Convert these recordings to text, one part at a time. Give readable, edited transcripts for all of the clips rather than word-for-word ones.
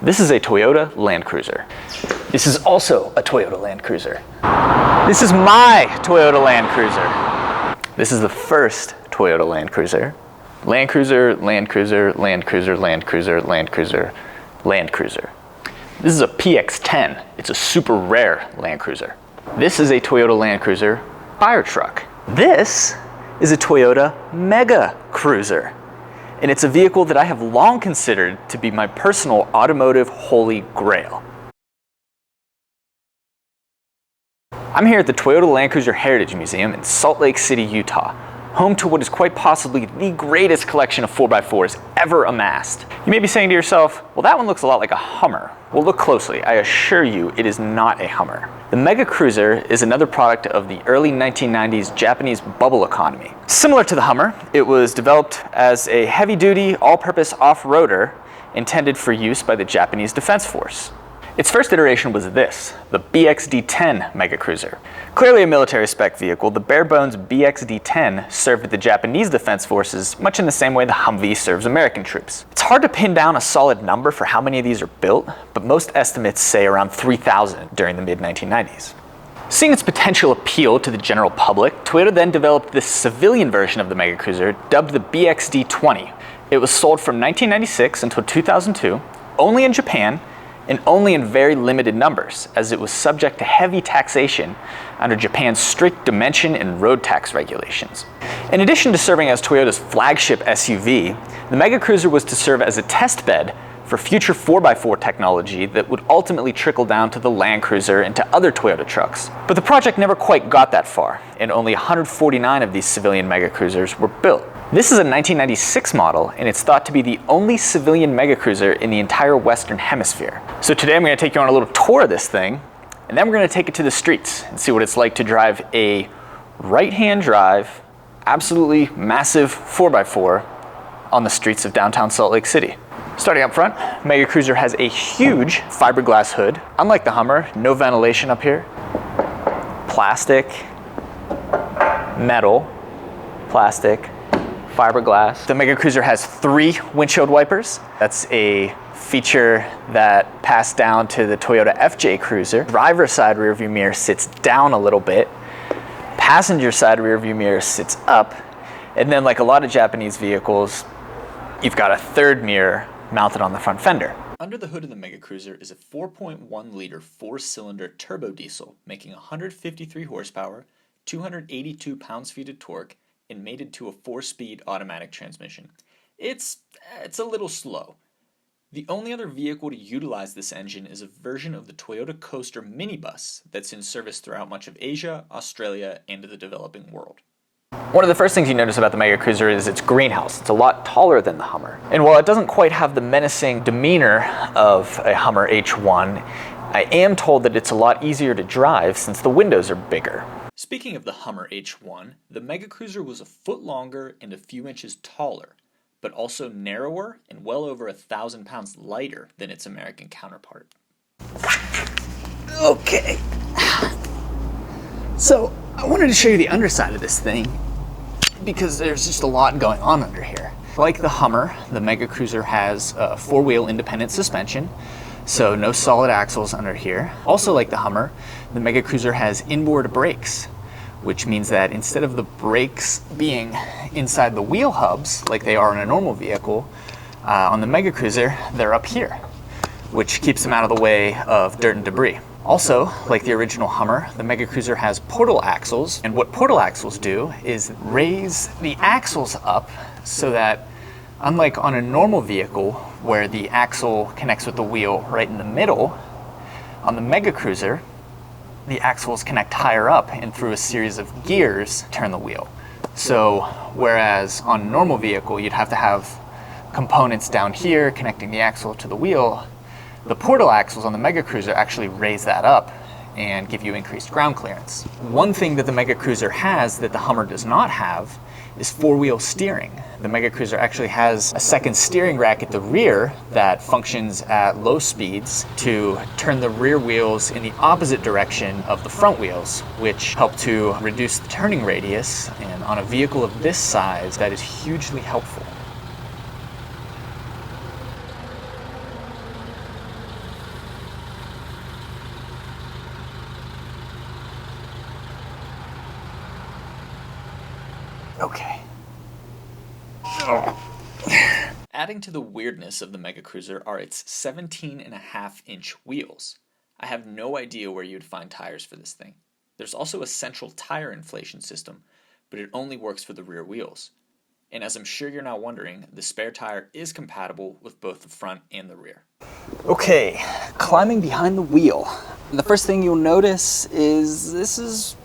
This is a Toyota Land Cruiser. This is also a Toyota Land Cruiser. This is my Toyota Land Cruiser. This is the first Toyota Land Cruiser. Land Cruiser, Land Cruiser, Land Cruiser, Land Cruiser, Land Cruiser, Land Cruiser. This is a PX10. It's a super rare Land Cruiser. This is a Toyota Land Cruiser fire truck. This is a Toyota Mega Cruiser. And it's a vehicle that I have long considered to be my personal automotive holy grail. I'm here at the Toyota Land Cruiser Heritage Museum in Salt Lake City, Utah, home to what is quite possibly the greatest collection of 4x4s ever amassed. You may be saying to yourself, well, that one looks a lot like a Hummer. Well, look closely. I assure you it is not a Hummer. The Mega Cruiser is another product of the early 1990s Japanese bubble economy. Similar to the Hummer, it was developed as a heavy-duty, all-purpose off-roader intended for use by the Japanese Defense Force. Its first iteration was this, the BXD-10 Mega Cruiser. Clearly a military spec vehicle, the bare-bones BXD-10 served the Japanese Defense Forces much in the same way the Humvee serves American troops. It's hard to pin down a solid number for how many of these are built, but most estimates say around 3,000 during the mid-1990s. Seeing its potential appeal to the general public, Toyota then developed this civilian version of the Mega Cruiser dubbed the BXD-20. It was sold from 1996 until 2002, only in Japan, and only in very limited numbers, as it was subject to heavy taxation under Japan's strict dimension and road tax regulations. In addition to serving as Toyota's flagship SUV, the Mega Cruiser was to serve as a test bed for future 4x4 technology that would ultimately trickle down to the Land Cruiser and to other Toyota trucks. But the project never quite got that far, and only 149 of these civilian Mega Cruisers were built. This is a 1996 model, and it's thought to be the only civilian Mega Cruiser in the entire Western Hemisphere. So today I'm going to take you on a little tour of this thing, and then we're going to take it to the streets and see what it's like to drive a right-hand drive, absolutely massive 4x4 on the streets of downtown Salt Lake City. Starting up front, Mega Cruiser has a huge fiberglass hood. Unlike the Hummer, no ventilation up here. Plastic, metal, plastic, fiberglass. The Mega Cruiser has 3 windshield wipers. That's a feature that passed down to the Toyota FJ Cruiser. Driver's side rear view mirror sits down a little bit. Passenger side rear view mirror sits up. And then, like a lot of Japanese vehicles, you've got a third mirror mounted on the front fender. Under the hood of the Mega Cruiser is a 4.1 liter 4-cylinder turbo diesel making 153 horsepower, 282 pounds-feet of torque, and mated to a 4-speed automatic transmission. It's a little slow. The only other vehicle to utilize this engine is a version of the Toyota Coaster minibus that's in service throughout much of Asia, Australia, and the developing world. One of the first things you notice about the Mega Cruiser is its greenhouse. It's a lot taller than the Hummer. And while it doesn't quite have the menacing demeanor of a Hummer H1, I am told that it's a lot easier to drive since the windows are bigger. Speaking of the Hummer H1, the Mega Cruiser was a foot longer and a few inches taller, but also narrower and well over 1,000 pounds lighter than its American counterpart. Okay. So, I wanted to show you the underside of this thing because there's just a lot going on under here. Like the Hummer, the Mega Cruiser has a 4-wheel independent suspension, so no solid axles under here. Also like the Hummer, the Mega Cruiser has inboard brakes, which means that instead of the brakes being inside the wheel hubs like they are in a normal vehicle, on the Mega Cruiser they're up here, which keeps them out of the way of dirt and debris. Also, like the original Hummer, the Mega Cruiser has portal axles, and what portal axles do is raise the axles up so that, unlike on a normal vehicle where the axle connects with the wheel right in the middle, on the Mega Cruiser, the axles connect higher up and through a series of gears turn the wheel. So, whereas on a normal vehicle you'd have to have components down here connecting the axle to the wheel, the portal axles on the Mega Cruiser actually raise that up and give you increased ground clearance. One thing that the Mega Cruiser has that the Hummer does not have is 4-wheel steering. The Mega Cruiser actually has a second steering rack at the rear that functions at low speeds to turn the rear wheels in the opposite direction of the front wheels, which help to reduce the turning radius, and on a vehicle of this size, that is hugely helpful. Okay. Adding to the weirdness of the Mega Cruiser are its 17.5-inch wheels. I have no idea where you'd find tires for this thing. There's also a central tire inflation system, but it only works for the rear wheels. And as I'm sure you're now wondering, the spare tire is compatible with both the front and the rear. Okay, climbing behind the wheel. And the first thing you'll notice is this is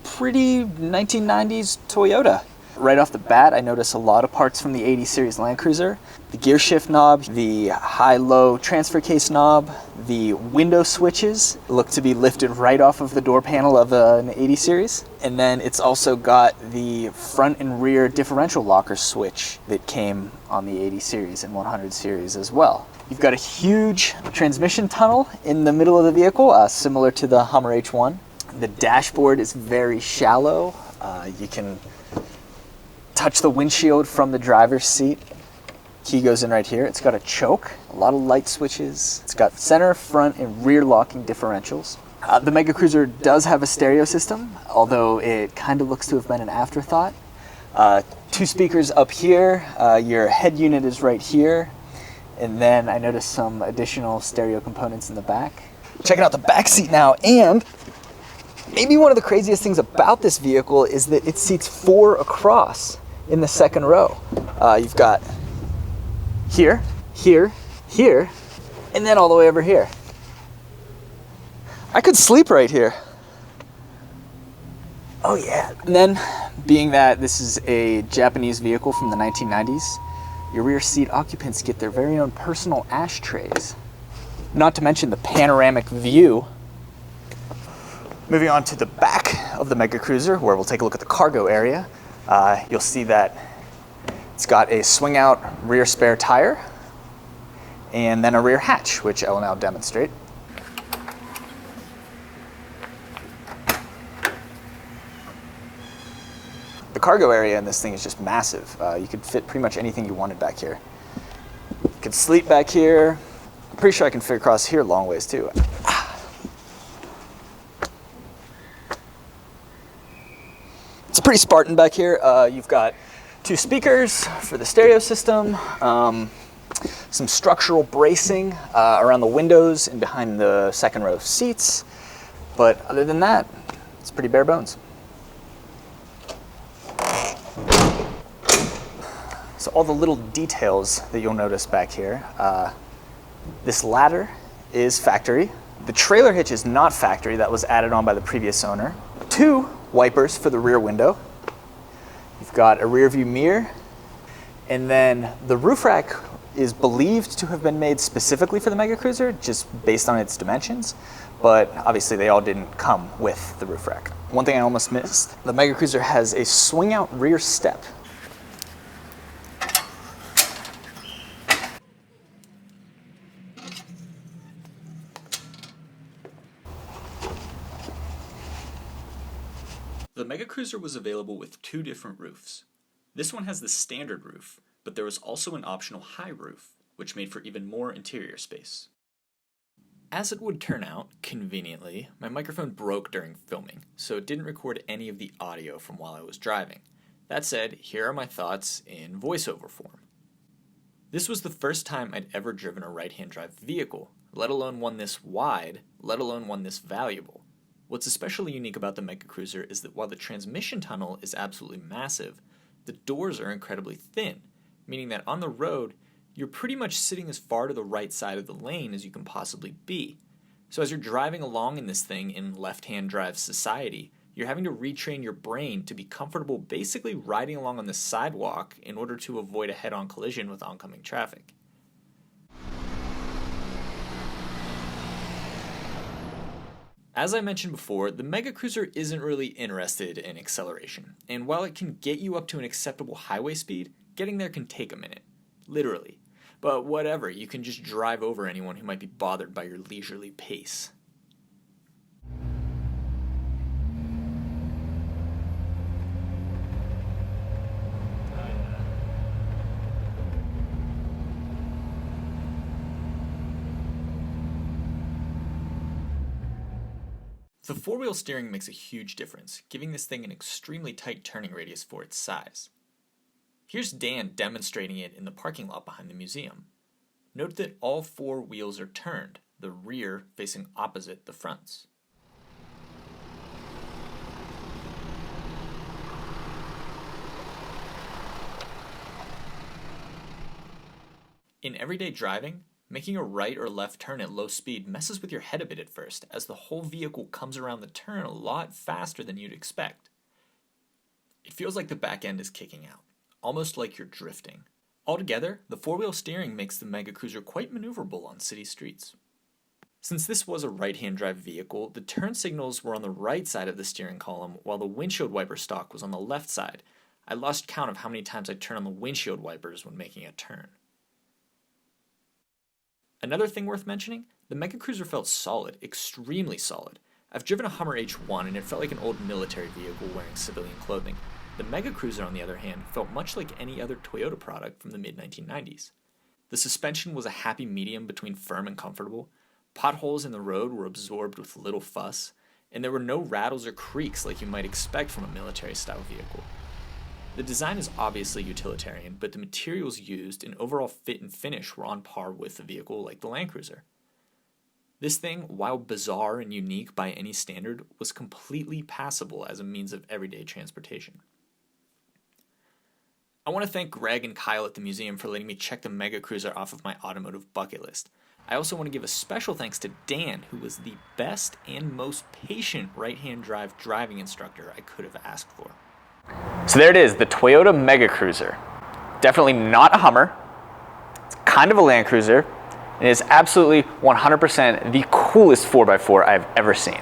pretty 1990s Toyota. Right off the bat, I notice a lot of parts from the 80 series Land Cruiser. The gear shift knob, the high-low transfer case knob, the window switches look to be lifted right off of the door panel of an 80 series. And then it's also got the front and rear differential locker switch that came on the 80 series and 100 series as well. You've got a huge transmission tunnel in the middle of the vehicle, similar to the Hummer H1. The dashboard is very shallow. You can touch the windshield from the driver's seat. Key goes in right here. It's got a choke, a lot of light switches. It's got center, front, and rear locking differentials. The Mega Cruiser does have a stereo system, although it kind of looks to have been an afterthought. 2 speakers up here. Your head unit is right here. And then I noticed some additional stereo components in the back. Checking out the back seat now, and maybe one of the craziest things about this vehicle is that it seats 4 across in the second row. You've got here, here, here, and then all the way over here. I could sleep right here. Oh yeah. And then, being that this is a Japanese vehicle from the 1990s, your rear seat occupants get their very own personal ashtrays. Not to mention the panoramic view. Moving on to the back of the Mega Cruiser, where we'll take a look at the cargo area. You'll see that it's got a swing-out rear spare tire, and then a rear hatch, which I will now demonstrate. The cargo area in this thing is just massive. You could fit pretty much anything you wanted back here. You could sleep back here. I'm pretty sure I can fit across here long ways too. It's pretty Spartan back here. You've got 2 speakers for the stereo system, some structural bracing around the windows and behind the second row seats. But other than that, it's pretty bare bones. So all the little details that you'll notice back here. This ladder is factory. The trailer hitch is not factory. That was added on by the previous owner. 2 wipers for the rear window. You've got a rear view mirror. And then the roof rack is believed to have been made specifically for the Mega Cruiser, just based on its dimensions. But obviously they all didn't come with the roof rack. One thing I almost missed, the Mega Cruiser has a swing out rear step. The Mega Cruiser was available with 2 different roofs. This one has the standard roof, but there was also an optional high roof, which made for even more interior space. As it would turn out, conveniently, my microphone broke during filming, so it didn't record any of the audio from while I was driving. That said, here are my thoughts in voiceover form. This was the first time I'd ever driven a right-hand drive vehicle, let alone one this wide, let alone one this valuable. What's especially unique about the Mega Cruiser is that while the transmission tunnel is absolutely massive, the doors are incredibly thin, meaning that on the road, you're pretty much sitting as far to the right side of the lane as you can possibly be. So as you're driving along in this thing in left-hand drive society, you're having to retrain your brain to be comfortable basically riding along on the sidewalk in order to avoid a head-on collision with oncoming traffic. As I mentioned before, the Mega Cruiser isn't really interested in acceleration, and while it can get you up to an acceptable highway speed, getting there can take a minute. Literally. But whatever, you can just drive over anyone who might be bothered by your leisurely pace. The four-wheel steering makes a huge difference, giving this thing an extremely tight turning radius for its size. Here's Dan demonstrating it in the parking lot behind the museum. Note that all four wheels are turned, the rear facing opposite the fronts. In everyday driving, making a right or left turn at low speed messes with your head a bit at first, as the whole vehicle comes around the turn a lot faster than you'd expect. It feels like the back end is kicking out, almost like you're drifting. Altogether, the four-wheel steering makes the Mega Cruiser quite maneuverable on city streets. Since this was a right-hand drive vehicle, the turn signals were on the right side of the steering column, while the windshield wiper stalk was on the left side. I lost count of how many times I turned on the windshield wipers when making a turn. Another thing worth mentioning, the Mega Cruiser felt solid, extremely solid. I've driven a Hummer H1 and it felt like an old military vehicle wearing civilian clothing. The Mega Cruiser, on the other hand, felt much like any other Toyota product from the mid-1990s. The suspension was a happy medium between firm and comfortable, potholes in the road were absorbed with little fuss, and there were no rattles or creaks like you might expect from a military-style vehicle. The design is obviously utilitarian, but the materials used and overall fit and finish were on par with a vehicle like the Land Cruiser. This thing, while bizarre and unique by any standard, was completely passable as a means of everyday transportation. I want to thank Greg and Kyle at the museum for letting me check the Mega Cruiser off of my automotive bucket list. I also want to give a special thanks to Dan, who was the best and most patient right-hand drive driving instructor I could have asked for. So there it is, the Toyota Mega Cruiser. Definitely not a Hummer. It's kind of a Land Cruiser. And it is absolutely 100% the coolest 4x4 I've ever seen.